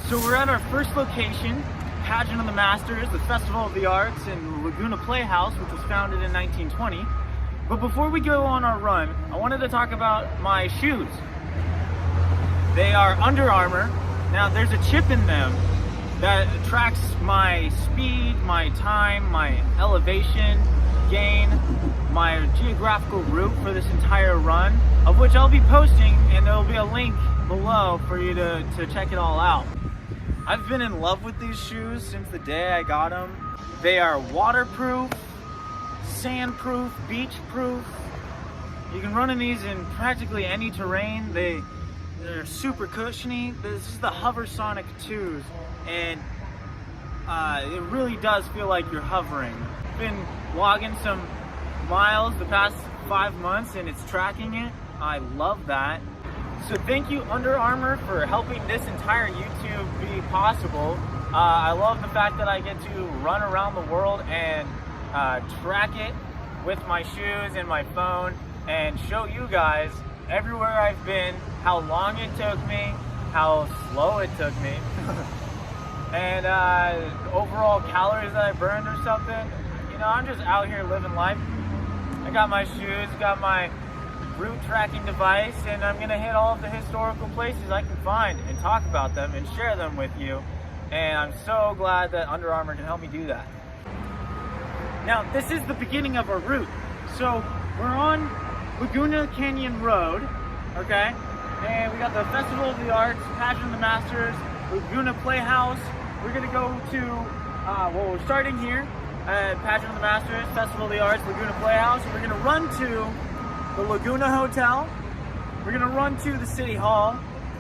So we're at our first location, Pageant of the Masters, the Festival of the Arts in Laguna Playhouse, which was founded in 1920. But before we go on our run, I wanted to talk about my shoes. They are Under Armour. Now there's a chip in them that tracks my speed, my time, my elevation gain, my geographical route for this entire run, of which I'll be posting, and there'll be a link below for you to check it all out. I've been in love with these shoes since the day I got them. They are waterproof, sandproof, beach-proof. You can run in these in practically any terrain. They're super cushiony. This is the Hoversonic 2s, and it really does feel like you're hovering. I've been logging some miles the past 5 months, and it's tracking it. I love that. So thank you, Under Armour, for helping this entire YouTube be possible. I love the fact that I get to run around the world and track it with my shoes and my phone and show you guys everywhere I've been, how long it took me, how slow it took me, and overall calories that I burned or something. You know, I'm just out here living life. I got my shoes, got my route tracking device, and I'm gonna hit all of the historical places I can find and talk about them and share them with you. And I'm so glad that Under Armour can help me do that. Now, this is the beginning of our route. So we're on Laguna Canyon Road, okay? And we got the Festival of the Arts, Pageant of the Masters, Laguna Playhouse. We're gonna go to, well, we're starting here at Pageant of the Masters, Festival of the Arts, Laguna Playhouse. We're gonna run to the Laguna Hotel. We're gonna run to the City Hall.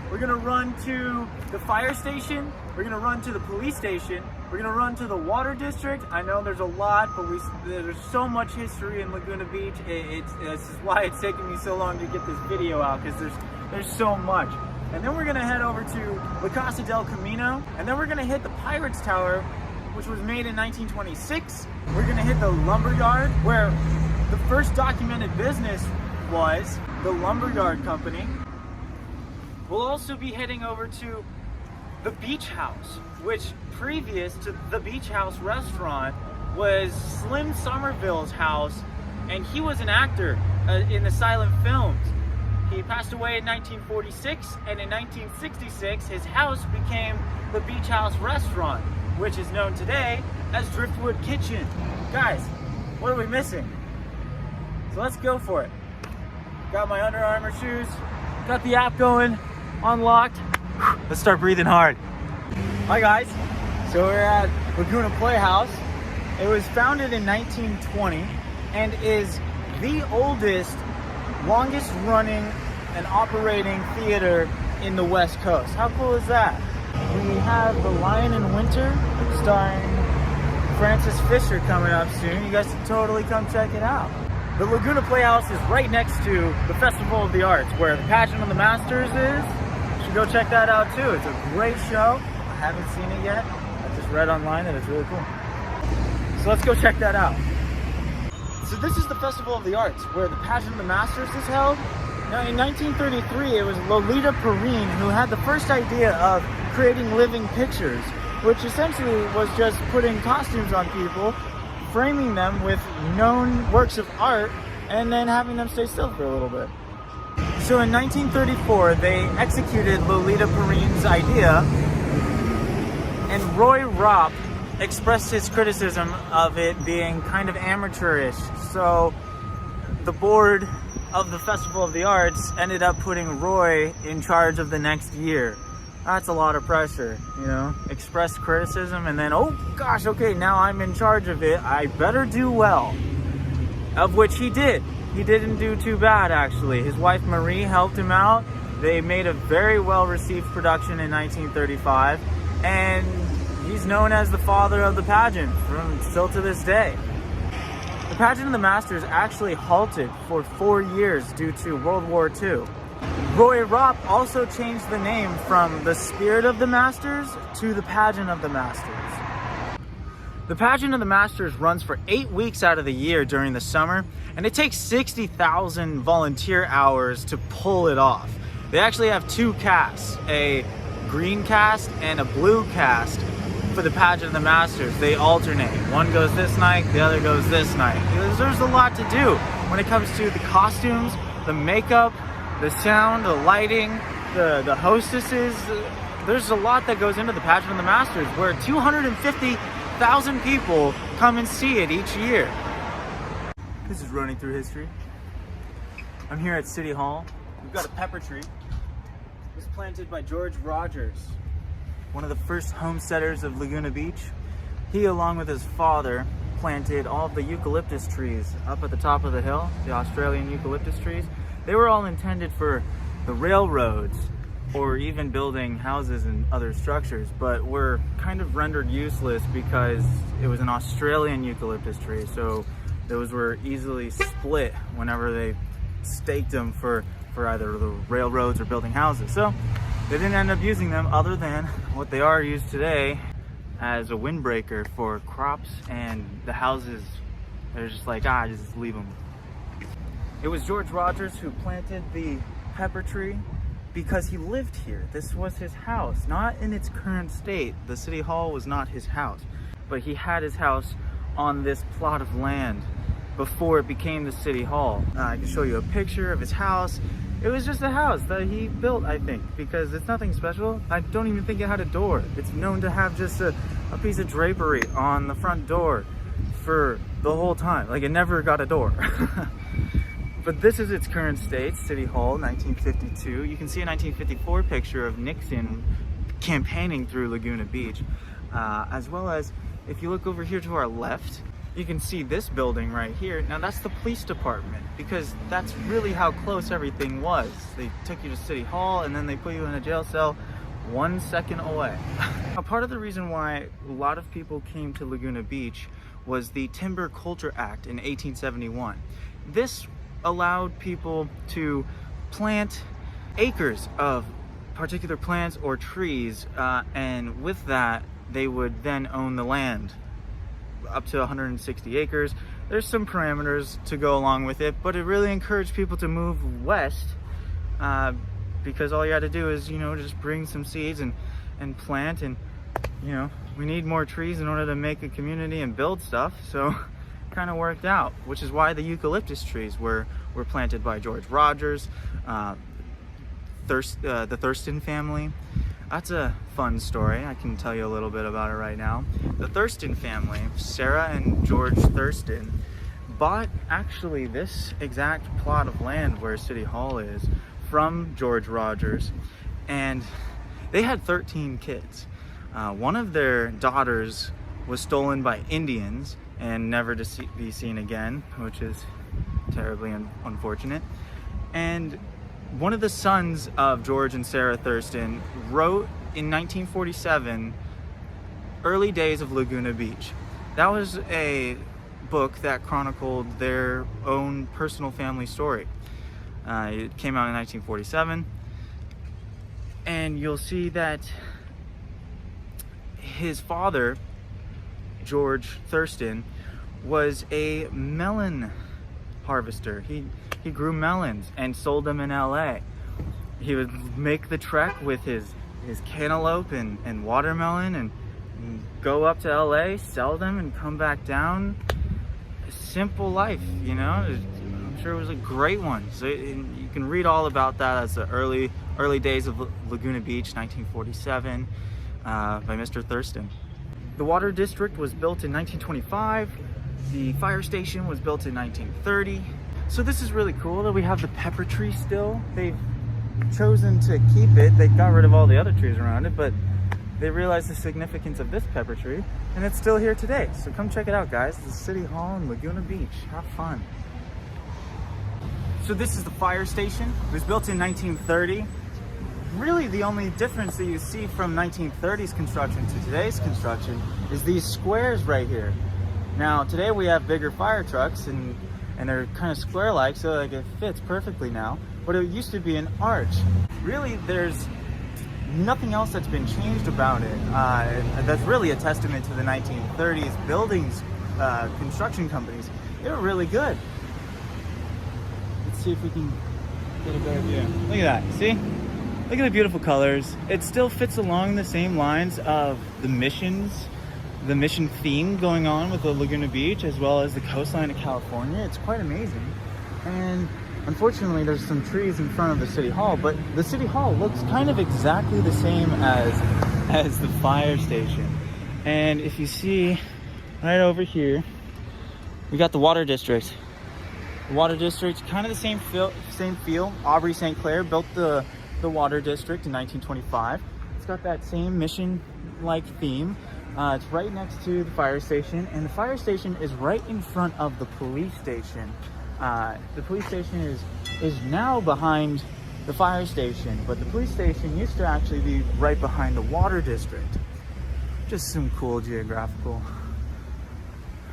We're gonna run to the fire station. We're gonna run to the police station. We're gonna run to the water district. I know there's a lot, but there's so much history in Laguna Beach. This is why it's taking me so long to get this video out, because there's so much. And then we're gonna head over to La Casa del Camino, and then we're gonna hit the Pirates Tower, which was made in 1926. We're gonna hit the Lumberyard, where the first documented business was the Lumberyard Company. We'll also be heading over to the Beach House, which previous to the Beach House restaurant was Slim Somerville's house, and he was an actor in the silent films. He passed away in 1946, and in 1966 his house became the Beach House restaurant, which is known today as Driftwood Kitchen. Guys, what are we missing? So let's go for it. Got my Under Armour shoes, got the app going, unlocked. Let's start breathing hard. Hi guys, so we're at Laguna Playhouse. It was founded in 1920 and is the oldest, longest running and operating theater in the West Coast. How cool is that? We have The Lion in Winter, starring Francis Fisher, coming up soon. You guys should totally come check it out. The Laguna Playhouse is right next to the Festival of the Arts, where the Pageant of the Masters is. You should go check that out too. It's a great show. I haven't seen it yet. I just read online that it's really cool. So let's go check that out. So this is the Festival of the Arts, where the Pageant of the Masters is held. Now in 1933, it was Lolita Perrine who had the first idea of creating living pictures, which essentially was just putting costumes on people, framing them with known works of art, and then having them stay still for a little bit. So in 1934, they executed Lolita Perrine's idea, and Roy Ropp expressed his criticism of it being kind of amateurish. So the board of the Festival of the Arts ended up putting Roy in charge of the next year. That's a lot of pressure, you know, express criticism and then, oh gosh, okay, now I'm in charge of it, I better do well. Of which he did. He didn't do too bad, actually. His wife Marie helped him out. They made a very well-received production in 1935, and he's known as the father of the pageant still to this day. The Pageant of the Masters actually halted for 4 years due to World War II. Roy Ropp also changed the name from the Spirit of the Masters to the Pageant of the Masters. The Pageant of the Masters runs for 8 weeks out of the year during the summer, and it takes 60,000 volunteer hours to pull it off. They actually have two casts, a green cast and a blue cast for the pageant of the Masters. They alternate. One goes this night, the other goes this night. There's a lot to do when it comes to the costumes, the makeup, the sound, the lighting, the hostesses. There's a lot that goes into the pageant of the Masters, where 250,000 people come and see it each year. This is running through history. I'm here at City Hall. We've got a pepper tree. It was planted by George Rogers, one of the first homesteaders of Laguna Beach. He, along with his father, planted all of the eucalyptus trees up at the top of the hill, the Australian eucalyptus trees. They were all intended for the railroads or even building houses and other structures, but were kind of rendered useless because it was an Australian eucalyptus tree, so those were easily split whenever they staked them for either the railroads or building houses. So they didn't end up using them, other than what they are used today as a windbreaker for crops and the houses. They're just like, just leave them. It was George Rogers who planted the pepper tree because he lived here. This was his house, not in its current state. The City Hall was not his house, but he had his house on this plot of land before it became the City Hall. I can show you a picture of his house. It was just a house that he built, I think, because it's nothing special. I don't even think it had a door. It's known to have just a piece of drapery on the front door for the whole time. Like, it never got a door. But this is its current state, City Hall, 1952. You can see a 1954 picture of Nixon campaigning through Laguna Beach, as well as, if you look over here to our left, you can see this building right here. Now that's the police department, because that's really how close everything was. They took you to City Hall and then they put you in a jail cell 1 second away. A part of the reason why a lot of people came to Laguna Beach was the Timber Culture Act in 1871. This allowed people to plant acres of particular plants or trees, and with that they would then own the land up to 160 acres. There's some parameters to go along with it, but it really encouraged people to move west, because all you had to do is, just bring some seeds and plant, and we need more trees in order to make a community and build stuff. So kind of worked out, which is why the eucalyptus trees were planted by George Rogers, the Thurston family. That's a fun story. I can tell you a little bit about it right now. The Thurston family, Sarah and George Thurston, bought actually this exact plot of land where City Hall is from George Rogers, and they had 13 kids. One of their daughters was stolen by Indians and never to be seen again, which is terribly unfortunate. And one of the sons of George and Sarah Thurston wrote in 1947, Early Days of Laguna Beach. That was a book that chronicled their own personal family story. It came out in 1947, and you'll see that his father, George Thurston, was a melon harvester. He grew melons and sold them in LA. He would make the trek with his cantaloupe and watermelon and go up to LA, sell them, and come back down. A simple life, I'm sure it was a great one. So you can read all about that. That's the early days of Laguna Beach, 1947, by Mr. Thurston. The water district was built in 1925. The fire station was built in 1930. So this is really cool that we have the pepper tree still. They've chosen to keep it. They got rid of all the other trees around it, but they realized the significance of this pepper tree, and it's still here today. So come check it out, guys. The City Hall in Laguna Beach. Have fun. So this is the fire station. It was built in 1930. Really, the only difference that you see from 1930s construction to today's construction is these squares right here. Now, today we have bigger fire trucks, and they're kind of square-like, so it fits perfectly now. But it used to be an arch. Really, there's nothing else that's been changed about it. That's really a testament to the 1930s buildings, construction companies. They were really good. Let's see if we can get a better view. Look at that, see? Look at the beautiful colors. It still fits along the same lines of the mission theme going on with the Laguna Beach, as well as the coastline of California. It's quite amazing. And unfortunately, there's some trees in front of the city hall, but the city hall looks kind of exactly the same as the fire station. And if you see right over here, we got the water district. The water district, kind of the same feel. Aubrey St. Clair built the water district in 1925. It's got that same mission-like theme. It's right next to the fire station, and the fire station is right in front of the police station. The police station is now behind the fire station, but the police station used to actually be right behind the water district. Just some cool geographical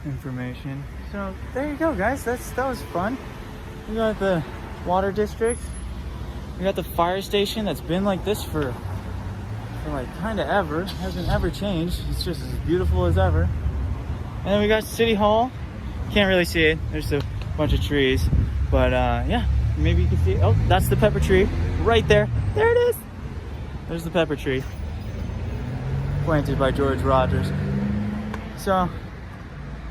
information. So there you go, guys. That was fun. We got the water district. We got the fire station that's been like this for like kind of ever. It hasn't ever changed. It's just as beautiful as ever. And then we got City Hall. Can't really see it. There's a bunch of trees, but yeah, maybe you can see it. Oh, that's the pepper tree right there. There it is. There's the pepper tree planted by George Rogers. So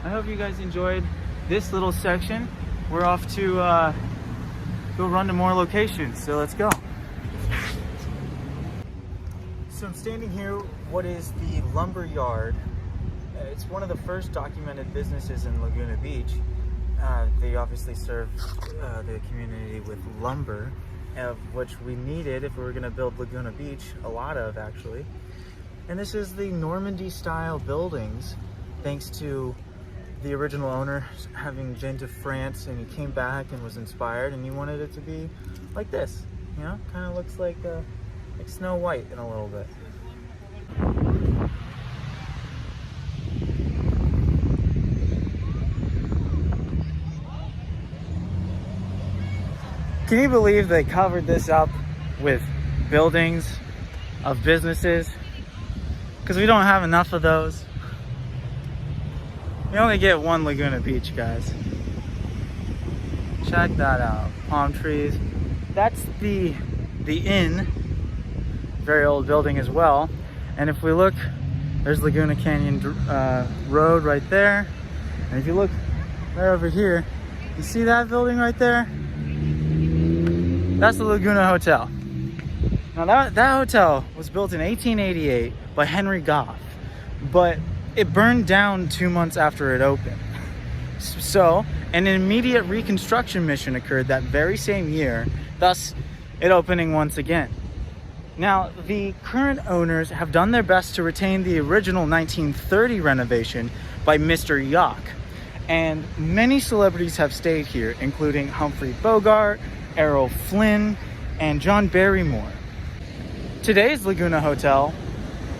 I hope you guys enjoyed this little section. We're off to go run to more locations, so let's go. So I'm standing here, what is the lumber yard. It's one of the first documented businesses in Laguna Beach. They obviously serve the community with lumber, of which we needed if we were going to build Laguna Beach, a lot of actually. And this is the Normandy style buildings, thanks to the original owner having been to France, and he came back and was inspired, and he wanted it to be like this, you know, kind of looks like Snow White in a little bit. Can you believe they covered this up with buildings of businesses? Because we don't have enough of those. We only get one Laguna Beach, guys. Check that out. Palm trees. That's the inn. Very old building as well. And if we look, there's Laguna Canyon Road right there. And if you look right over here, you see that building right there? That's the Laguna Hotel. Now that hotel was built in 1888 by Henry Goff, but it burned down 2 months after it opened. So an immediate reconstruction mission occurred that very same year, thus it opening once again. Now, the current owners have done their best to retain the original 1930 renovation by Mr. Yock, and many celebrities have stayed here, including Humphrey Bogart, Errol Flynn, and John Barrymore. Today's Laguna Hotel,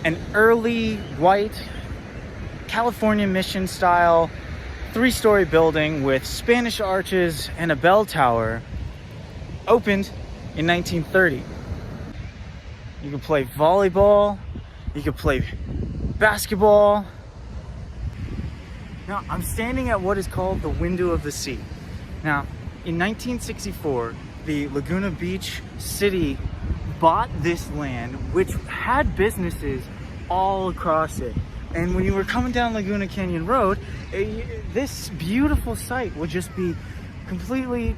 an early white California mission style 3-story building with Spanish arches and a bell tower, opened in 1930. You can play volleyball, you can play basketball. Now, I'm standing at what is called the Window of the Sea. Now, in 1964, the Laguna Beach city bought this land, which had businesses all across it. And when you were coming down Laguna Canyon Road, this beautiful site would just be completely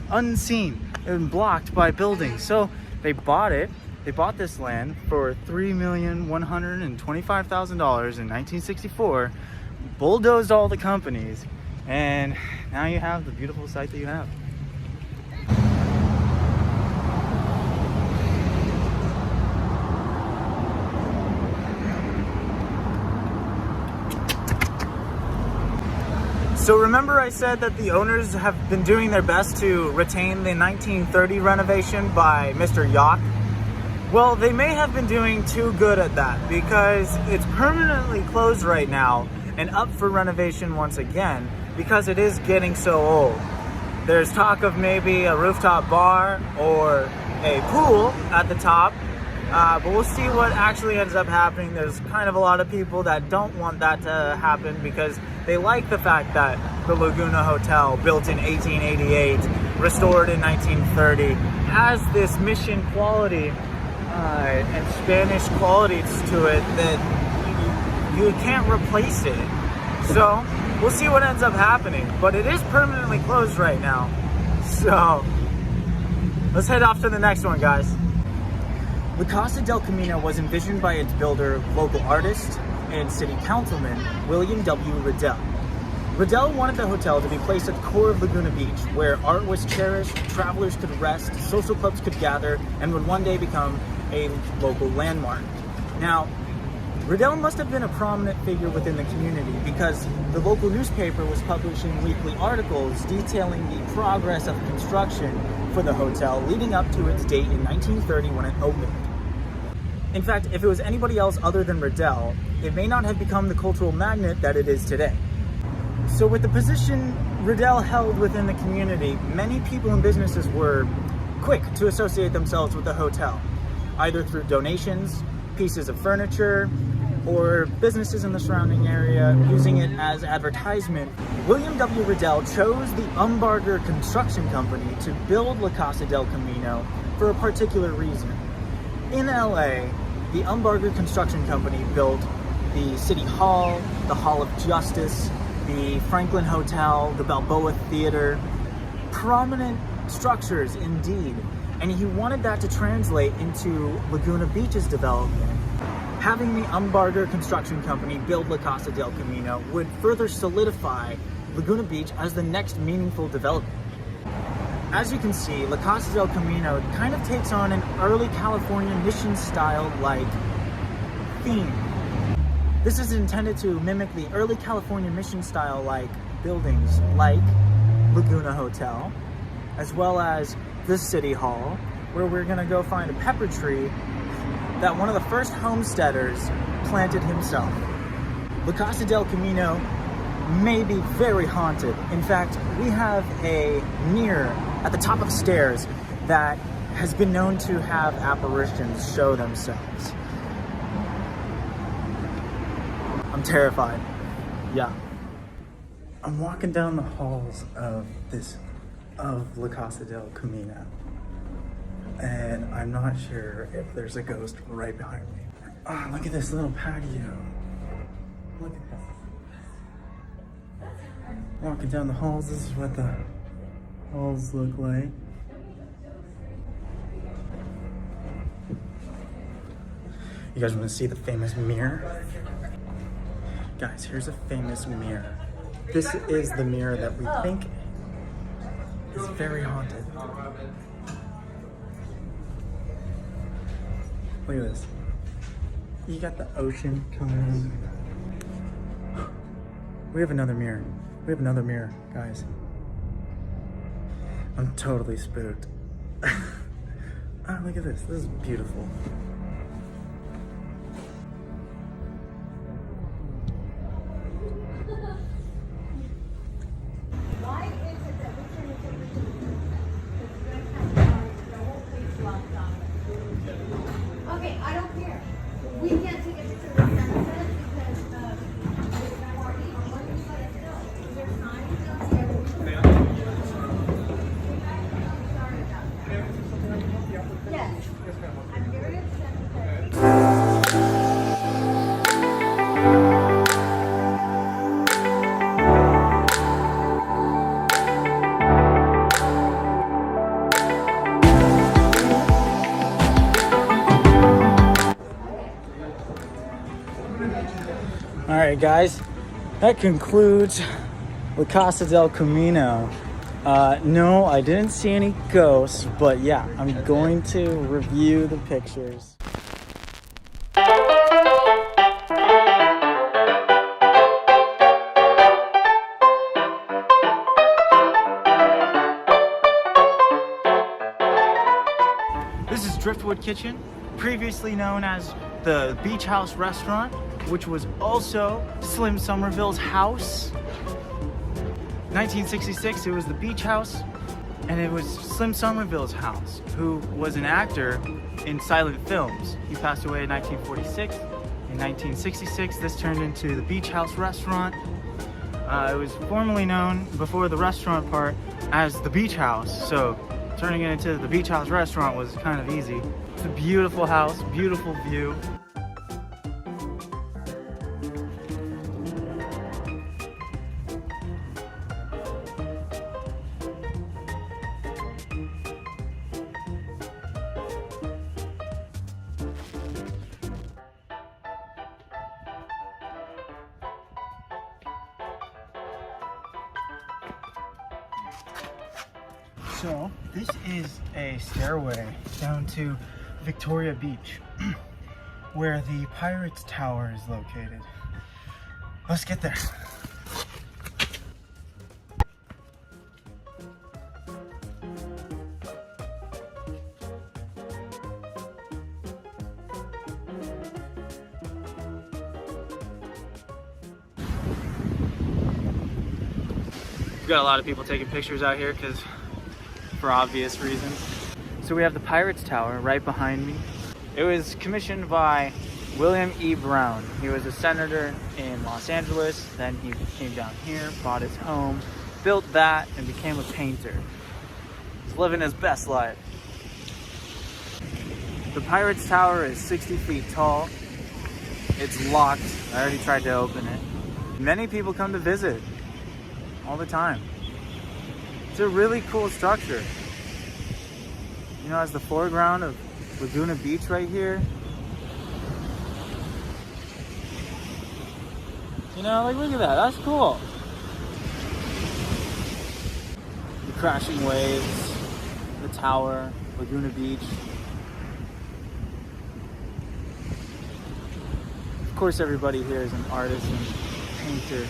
unseen and blocked by buildings. So they bought it. They bought this land for $3,125,000 in 1964, bulldozed all the companies, and now you have the beautiful site that you have. So remember I said that the owners have been doing their best to retain the 1930 renovation by Mr. Yock? Well, they may have been doing too good at that, because it's permanently closed right now and up for renovation once again because it is getting so old. There's talk of maybe a rooftop bar or a pool at the top, but we'll see what actually ends up happening. There's kind of a lot of people that don't want that to happen because they like the fact that the Laguna Hotel, built in 1888, restored in 1930, has this mission quality and Spanish qualities to it that you can't replace it. So we'll see what ends up happening, but it is permanently closed right now. So let's head off to the next one, guys. La Casa del Camino was envisioned by its builder, local artist, and city councilman, William W. Riddell. Riddell wanted the hotel to be placed at the core of Laguna Beach, where art was cherished, travelers could rest, social clubs could gather, and would one day become a local landmark. Now, Riddell must have been a prominent figure within the community because the local newspaper was publishing weekly articles detailing the progress of construction for the hotel leading up to its date in 1930 when it opened. In fact, if it was anybody else other than Riddell, it may not have become the cultural magnet that it is today. So with the position Riddell held within the community, many people and businesses were quick to associate themselves with the hotel, either through donations, pieces of furniture, or businesses in the surrounding area using it as advertisement. William W. Riddell chose the UnderArmour construction company to build La Casa del Camino for a particular reason. In LA, the UnderArmour construction company built the City Hall, the Hall of Justice, the Franklin Hotel, the Balboa Theater, prominent structures indeed, and he wanted that to translate into Laguna Beach's development. Having the UnderArmour construction company build La Casa del Camino would further solidify Laguna Beach as the next meaningful development. As you can see, La Casa del Camino kind of takes on an early California mission style-like theme. This is intended to mimic the early California mission style-like buildings like Laguna Hotel, as well as the City Hall, where we're gonna go find a pepper tree that one of the first homesteaders planted himself. La Casa del Camino may be very haunted. In fact, we have a mirror at the top of the stairs that has been known to have apparitions show themselves. I'm terrified. Yeah. I'm walking down the halls of La Casa del Camino, and I'm not sure if there's a ghost right behind me. Oh, look at this little patio. Look at that. Walking down the halls, this is what the halls look like. You guys want to see the famous mirror? Guys, here's a famous mirror. This is the mirror that we think is very haunted. Look at this. You got the ocean coming in. We have another mirror. We have another mirror, guys. I'm totally spooked. Oh, look at this. This is beautiful. Okay, I don't care. We can't take a picture of the sunset because the party on one side is still. Is there signs down here? Sorry about that. Yes. I'm very upset because Alright guys, that concludes La Casa del Camino. No, I didn't see any ghosts, but yeah, I'm going to review the pictures. This is Driftwood Kitchen, previously known as the Beach House Restaurant, which was also Slim Somerville's house. 1966, it was the Beach House, and it was Slim Somerville's house, who was an actor in silent films. He passed away in 1946. In 1966, this turned into the Beach House Restaurant. It was formerly known before the restaurant part as the Beach House. So turning it into the Beach House restaurant was kind of easy. It's a beautiful house, beautiful view. So this is a stairway down to Victoria Beach, where the Pirates Tower is located. Let's get there. We've got a lot of people taking pictures out here because for obvious reasons. So we have the Pirates Tower right behind me. It was commissioned by William E. Brown. He was a senator in Los Angeles, then he came down here, bought his home, built that, and became a painter. He's living his best life. The Pirates Tower is 60 feet tall. It's locked. I already tried to open it. Many people come to visit all the time. It's a really cool structure. You know, as the foreground of Laguna Beach right here. You know, like look at that, that's cool. The crashing waves, the tower, Laguna Beach. Of course everybody here is an artist and painter.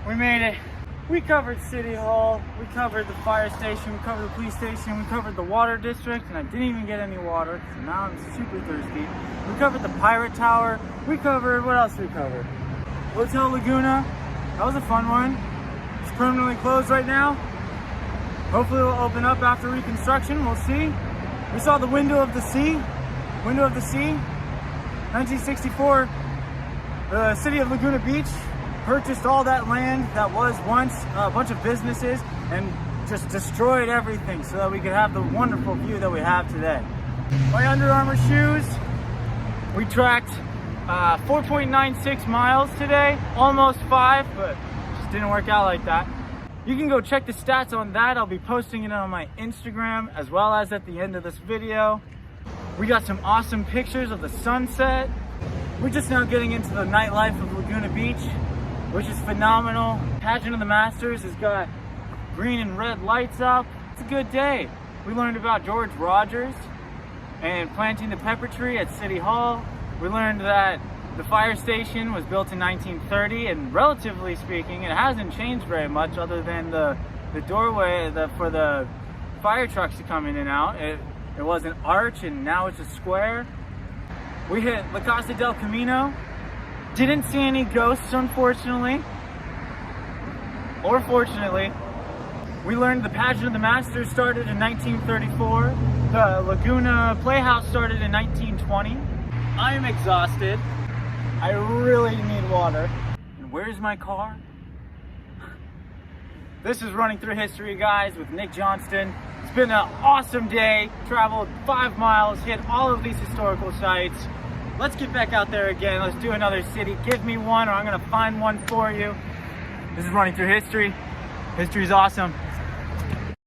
We made it. We covered City Hall, we covered the fire station, we covered the police station, we covered the water district, and I didn't even get any water, so now I'm super thirsty. We covered the Pirate Tower, we covered, what else we covered? Hotel Laguna, that was a fun one. It's permanently closed right now. Hopefully it'll open up after reconstruction, we'll see. We saw the Window of the Sea, 1964, the city of Laguna Beach purchased all that land that was once a bunch of businesses and just destroyed everything so that we could have the wonderful view that we have today. My Under Armour shoes, we tracked 4.96 miles today, almost 5, but just didn't work out like that. You can go check the stats on that. I'll be posting it on my Instagram as well as at the end of this video. We got some awesome pictures of the sunset. We're just now getting into the nightlife of Laguna Beach, which is phenomenal. Pageant of the Masters has got green and red lights up. It's a good day. We learned about George Rogers and planting the pepper tree at City Hall. We learned that the fire station was built in 1930, and relatively speaking, it hasn't changed very much other than the doorway for the fire trucks to come in and out. It was an arch and now it's a square. We hit La Casa del Camino. Didn't see any ghosts, unfortunately. Or fortunately. We learned the Pageant of the Masters started in 1934. The Laguna Playhouse started in 1920. I am exhausted. I really need water. And where's my car? This is Running Through History, guys, with Nick Johnston. It's been an awesome day. Traveled 5 miles, hit all of these historical sites. Let's get back out there again. Let's do another city. Give me one or I'm gonna find one for you. This is Running Through History. History's awesome.